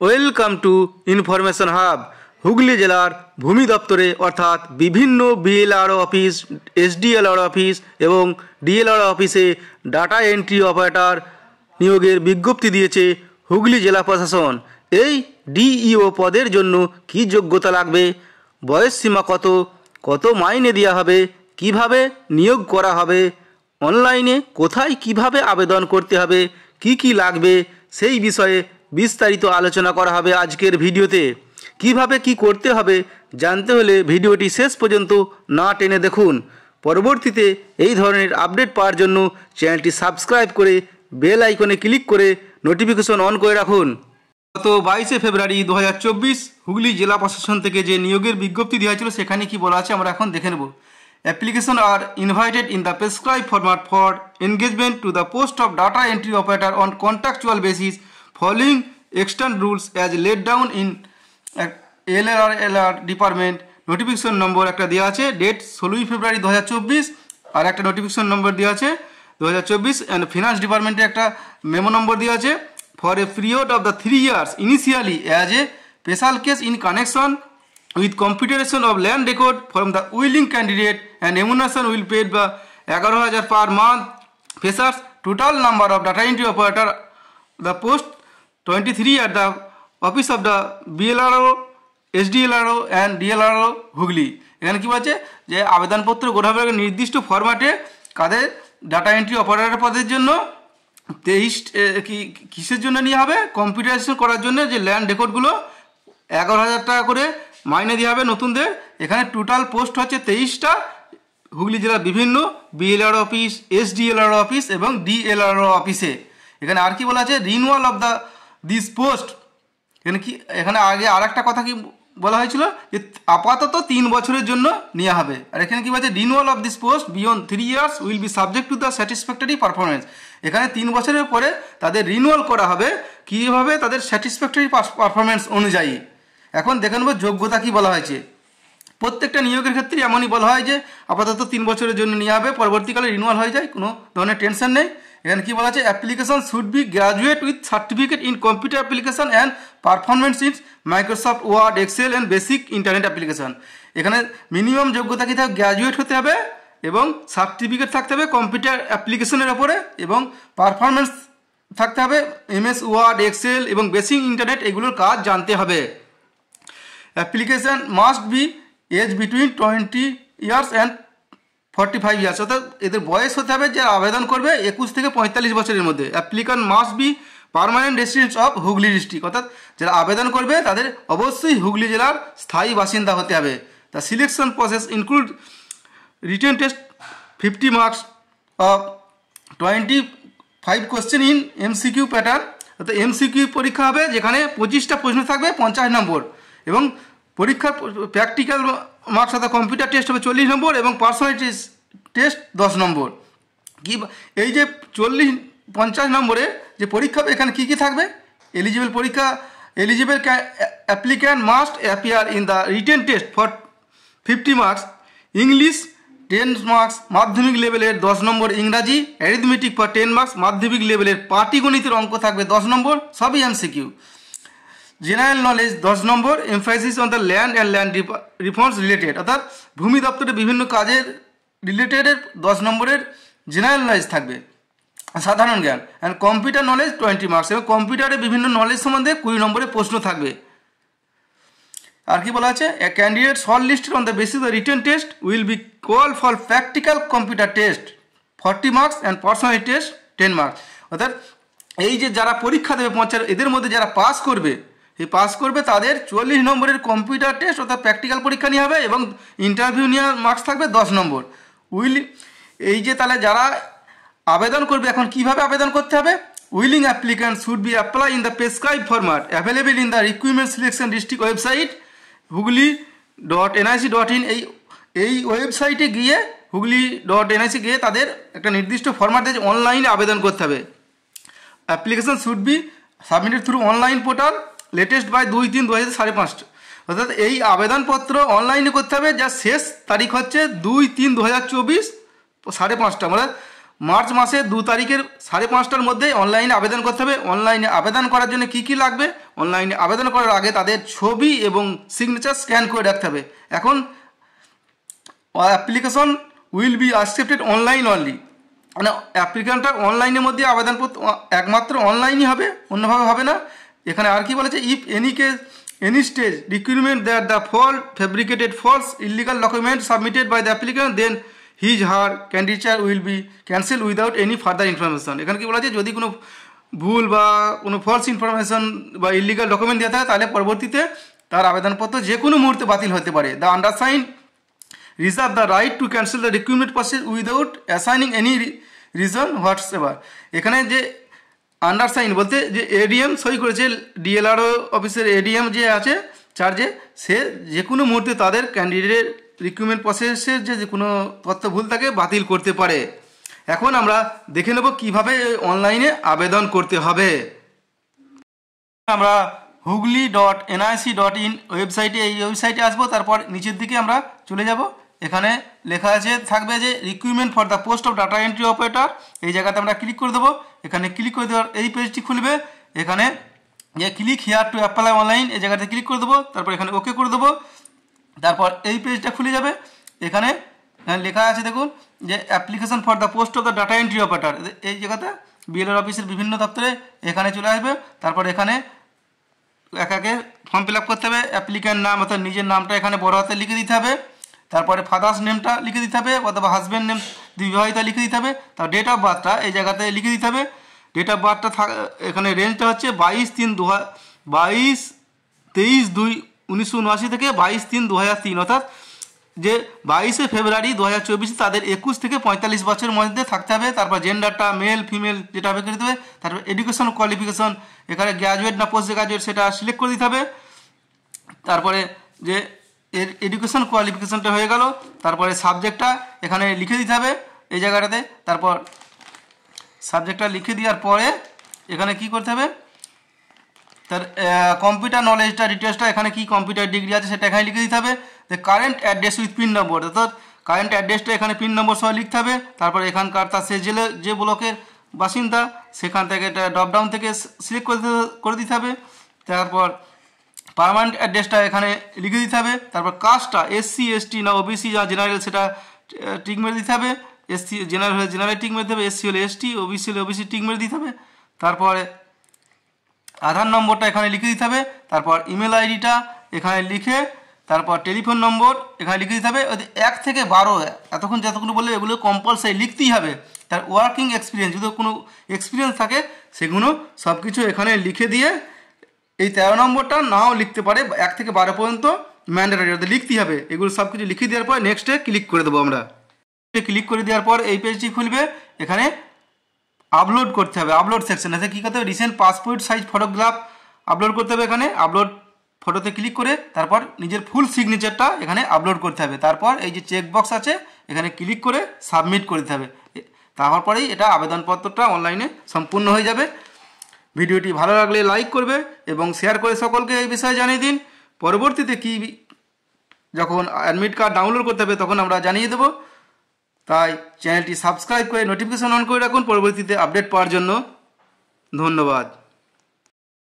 Welcome to information hub. Hooghly জেলার ভূমি দপ্তরে অর্থাৎ বিভিন্ন বিএলআরও অফিস, এসডিএলআরও অফিস এবং ডিএলআরও অফিসে ডাটা এন্ট্রি অপারেটর নিয়োগের বিজ্ঞপ্তি দিয়েছে হুগলি জেলা প্রশাসন। এই ডিইও পদের জন্য কী যোগ্যতা লাগবে, বয়স সীমা কত, কত মাইনে দেওয়া হবে, কিভাবে নিয়োগ করা হবে, অনলাইনে কোথায় কিভাবে আবেদন করতে হবে, কি কি লাগবে, সেই বিষয়ে বিস্তারিত আলোচনা করা হবে আজকের ভিডিওতে। কিভাবে কি করতে হবে জানতে হলে ভিডিওটি শেষ পর্যন্ত না টেনে দেখুন। পরবর্তীতে এই ধরনের আপডেট পাওয়ার জন্য চ্যানেলটি সাবস্ক্রাইব করে বেল আইকনে ক্লিক করে নোটিফিকেশন অন করে রাখুন। গত 22শে ফেব্রুয়ারি 2024 হুগলি জেলা প্রশাসন থেকে যে নিয়োগের বিজ্ঞপ্তি দেওয়া হয়েছিল সেখানে কি বলা আছে আমরা এখন দেখে নেব। Application are invited in the prescribed format for engagement to the post of data entry operator on contractual basis following extern rules as laid down in LR department. Notification number একটা দেওয়া আছে, ডেট 16ই ফেব্রুয়ারি 2024, আর একটা notification নম্বর দেওয়া আছে 2024, and finance ডিপার্টমেন্টে একটা memo number দেওয়া আছে for a period of the 3 years initially as a special case in connection with computation of land record from the willing candidate and remuneration will paid by 11,000 per month. Freshers, total number of data entry operator the post 23 at the office of the BLRO, SDLRO and DLRO Hooghly. এখানে কি বলছে যে আবেদনপত্র গড়াবে নির্দিষ্ট ফরম্যাটে কাদের data entry operator পদের জন্য 23 কিসের জন্য নিয়ে হবে, কম্পিউটারাইজেশন করার জন্য যে ল্যান্ড রেকর্ডগুলো 11,000 টাকা করে মাইনে দেওয়া হবে নতুনদের। এখানে টোটাল পোস্ট হচ্ছে 23টা হুগলি জেলার বিভিন্ন বিএলআর অফিস, এসডিএলআর অফিস এবং ডিএলআর অফিসে। এখানে আর কি বলা আছে, renewal of the this post. এখানে আগে আর একটা কথা কি বলা হয়েছিল যে আপাতত 3 বছরের জন্য নেওয়া হবে, আর এখানে কি বলছে renewal of this post beyond 3 years will be subject to the satisfactory performance. এখানে 3 বছরের পরে তাদের রিনুয়াল করা হবে কীভাবে, তাদের স্যাটিসফ্যাক্টরি পারফরমেন্স অনুযায়ী। এখন দেখে নেব যোগ্যতা কি বলা হয়েছে। প্রত্যেকটা নিয়োগের ক্ষেত্রে এমনই বলা হয় যে আপাতত 3 বছরের জন্য নেওয়া হবে, পরবর্তীকালে রিনুয়াল হয়ে যায়, কোনো ধরনের টেনশন নেই। এখানে কি বলা আছে, application should be graduate with certificate in computer application and performance in Microsoft Word, Excel and basic internet application. এখানে মিনিমাম যোগ্যতা কি থাকবে, গ্রাজুয়েট হতে হবে এবং সার্টিফিকেট থাকতে হবে কম্পিউটার অ্যাপ্লিকেশনের ওপরে, এবং পারফরমেন্স থাকতে হবে এমএস ওয়ার্ড, এক্সেল এবং বেসিক ইন্টারনেট, এগুলোর কাজ জানতে হবে। Application must be age between 20 years and 45 years, অর্থাৎ এদের বয়স হতে হবে যারা আবেদন করবে 21 থেকে 45 বছরের মধ্যে। Applicant must be permanent residents of Hooghly district, অর্থাৎ যারা আবেদন করবে তাদের অবশ্যই হুগলি জেলার স্থায়ী বাসিন্দা হতে হবে। The selection process include written test 50 marks of 25 question in MCQ pattern, অর্থাৎ এমসিকিউ পরীক্ষা হবে যেখানে 25টা প্রশ্ন থাকবে 50 নম্বর, এবং পরীক্ষার প্র্যাকটিক্যাল মার্কস অর্থাৎ কম্পিউটার টেস্ট হবে 40 নম্বর এবং পার্সোনালিটি টেস্ট 10 নম্বর। কি এই যে 50 নম্বরে যে পরীক্ষা হবে এখানে কী কী থাকবে, eligible applicant must appear in the written test for 50 marks, English 10 marks, মাধ্যমিক লেভেলের 10 নম্বর ইংরাজি, অ্যারিথমেটিক ফর 10 marks, মাধ্যমিক লেভেলের পাটিগণিতের অঙ্ক থাকবে 10 নম্বর, সবই MCQ. General knowledge 10 number, emphasis on the land and land reforms related, অর্থাৎ ভূমি দপ্তরের বিভিন্ন কাজের রিলেটেডের 10 নম্বরের জেনারেল নলেজ থাকবে, সাধারণ জ্ঞান। অ্যান্ড কম্পিউটার নলেজ 20 marks, এবং কম্পিউটারের বিভিন্ন নলেজ সম্বন্ধে 20 নম্বরের প্রশ্ন থাকবে। আর কি বলা আছে, এ candidate short listed on the basis of written test will be call for practical computer test 40 marks and personality test 10 marks, অর্থাৎ এই যে যারা পরীক্ষা দেবে 50, এদের মধ্যে যারা পাস করবে তাদের 40 নম্বরের কম্পিউটার টেস্ট অর্থাৎ প্র্যাকটিক্যাল পরীক্ষা নেওয়া হবে, এবং ইন্টারভিউ নেওয়ার মার্কস থাকবে 10 নম্বর। এই যে তাহলে যারা আবেদন করবে এখন কিভাবে আবেদন করতে হবে, willing applicant should be apply in the prescribed format available in the recruitment selection district website hugli.nic.in। এই ওয়েবসাইটে গিয়ে hugli.nic গিয়ে তাদের একটা নির্দিষ্ট ফরম্যাটে অনলাইনে আবেদন করতে হবে। Application should be submitted through online portal latest by 2-3-2005, অর্থাৎ এই আবেদনপত্র অনলাইনে করতে হবে, যার শেষ তারিখ হচ্ছে 2-3-2024 5:30, মানে মার্চ মাসের 2 তারিখের 5:30টার মধ্যে অনলাইনে আবেদন করতে হবে। অনলাইনে আবেদন করার জন্য কী কী লাগবে, অনলাইনে আবেদন করার আগে তাদের ছবি এবং সিগনেচার স্ক্যান করে রাখতে হবে। এখন application will be accepted online only, মানে অ্যাপ্লিকেশনটা অনলাইনের মধ্যে আবেদনপত্র একমাত্র অনলাইনই হবে, অন্যভাবে হবে না। এখানে আর কি বলেছে, if any case any stage requirement that the fabricated false illegal document submitted by the applicant, then his her candidature will be cancelled without any further information। এখানে কি বলা আছে, যদি কোনো ভুল বা কোনো ফলস ইনফরমেশন বা ইলিগাল ডকুমেন্ট দেওয়া থাকে তাহলে পরবর্তীতে তার আবেদনপত্র যে কোনো মুহূর্তে বাতিল হতে পারে। The undersign reserve the right to cancel the recruitment process without assigning any reason whatsoever। এখানে যে আন্ডারসাইন বলতে যে এডিএম সই করেছে, ডিএলআরও অফিসের এডিএম যে আছে চার্জে, সে যে কোনো মুহূর্তে তাদের ক্যান্ডিডেট রিক্রুটমেন্ট প্রসেসের যে কোনো তথ্য ভুল থাকে বাতিল করতে পারে। এখন আমরা দেখে নেব কিভাবে অনলাইনে আবেদন করতে হবে। আমরা hooghly.nic.in ওয়েবসাইটে, এই ওয়েবসাইটে আসবো, তারপর নিচের দিকে আমরা চলে যাব। এখানে লেখা আছে থাকবে যে recruitment for the post of data entry operator, এই জায়গাতে আমরা ক্লিক করে দেবো। এখানে ক্লিক করে দেওয়ার এই পেজটি খুলবে। এখানে যে click here to apply online, এই জায়গাতে ক্লিক করে দেবো, তারপর এখানে ওকে করে দেবো। তারপর এই পেজটা খুলে যাবে। এখানে লেখা আছে দেখুন যে application for the post of the data entry operator, এই জায়গাতে বিএলআর অফিসের বিভিন্ন দপ্তরে এখানে চলে আসবে। তারপর এখানে একে ফর্ম ফিল আপ করতে হবে। অ্যাপ্লিক্যান্ট নাম অর্থাৎ নিজের নামটা এখানে বড় হাতে লিখে দিতে হবে, তারপরে ফাদার্স নেমটা লিখে দিতে হবে অথবা হাজব্যান্ড নেম বিবাহিতা লিখে দিতে হবে। তার ডেট অফ বার্থটা এই জায়গাতে লিখে দিতে হবে। ডেট অফ বার্থটা এখানে রেঞ্জটা হচ্ছে 23/2/1979 থেকে 22/3/2003, অর্থাৎ যে 22শে ফেব্রুয়ারি 2024 তাদের 21 থেকে 45 বছরের মধ্যে থাকতে হবে। তারপর জেন্ডারটা মেল ফিমেল যেটা হবে করে দিতে হবে। তারপর এডুকেশন কোয়ালিফিকেশন এখানে গ্র্যাজুয়েট না পোস্ট গ্র্যাজুয়েট সেটা সিলেক্ট করে দিতে হবে। তারপরে যে এর এডুকেশন কোয়ালিফিকেশনটা হয়ে গেল। তারপরে সাবজেক্টটা এখানে লিখে দিতে হবে এই জায়গাটাতে। তারপর সাবজেক্টটা লিখে দেওয়ার পরে এখানে কি করতে হবে, তার কম্পিউটার নলেজটা ডিটেলসটা এখানে কি কম্পিউটার ডিগ্রি আছে সেটা এখানে লিখে দিতে হবে। কারেন্ট অ্যাড্রেস উইথ পিন নম্বর, অর্থাৎ কারেন্ট অ্যাড্রেসটা এখানে পিন নম্বর সহ লিখতে হবে। তারপর এখানকার তার সে জেলে যে ব্লকের বাসিন্দা সেখান থেকে এটা ড্রপডাউন থেকে সিলেক্ট করে দিতে হবে। তারপর পার্মানেন্ট অ্যাড্রেসটা এখানে লিখে দিতে হবে। তারপর কাস্টটা SC ST না OBC যা জেনারেল সেটা টিক মেরে দিতে হবে। SC জেনারেল হলে জেনারেল টিক মেরে দিতে হবে, SC হলে ST, OBC হলে OBC টিক মেরে দিতে হবে। তারপরে আধার নম্বরটা এখানে লিখে দিতে হবে। তারপর ইমেল আইডিটা এখানে লিখে তারপর টেলিফোন নম্বর এখানে লিখে দিতে হবে। 1 থেকে 12 এতক্ষণ যতক্ষণ বললে এগুলো কম্পালসারি লিখতেই হবে। তার ওয়ার্কিং এক্সপিরিয়েন্স যদি কোনো এক্সপিরিয়েন্স থাকে সেগুলো সব কিছু এখানে লিখে দিয়ে, এই 13 নম্বরটা নাও লিখতে পারে, 1 থেকে 12 পর্যন্ত ম্যান্ডেটরি লিখতেই হবে। এগুলো সব কিছু লিখে দেওয়ার পর নেক্সটে ক্লিক করে দেবো আমরা। ক্লিক করে দেওয়ার পর এই পেজটি খুলবে। এখানে আপলোড করতে হবে, আপলোড সেকশন আছে। কী করতে হবে, recent passport size photograph upload করতে হবে। এখানে আপলোড ফটোতে ক্লিক করে তারপর নিজের ফুল সিগনেচারটা এখানে আপলোড করতে হবে। তারপর এই যে চেক বক্স আছে এখানে ক্লিক করে সাবমিট করতে হবে। তারপরেই এটা আবেদনপত্রটা অনলাইনে সম্পূর্ণ হয়ে যাবে। ভিডিওটি ভালো লাগলে লাইক করবে এবং শেয়ার করে সকলকে এই বিষয়ে জানিয়ে দিন। পরবর্তীতে কি যখন অ্যাডমিট কার্ড ডাউনলোড করতে হবে তখন আমরা জানিয়ে দেবো। তাই চ্যানেলটি সাবস্ক্রাইব করে নোটিফিকেশন অন করে রাখুন পরবর্তীতে আপডেট পাওয়ার জন্য। ধন্যবাদ।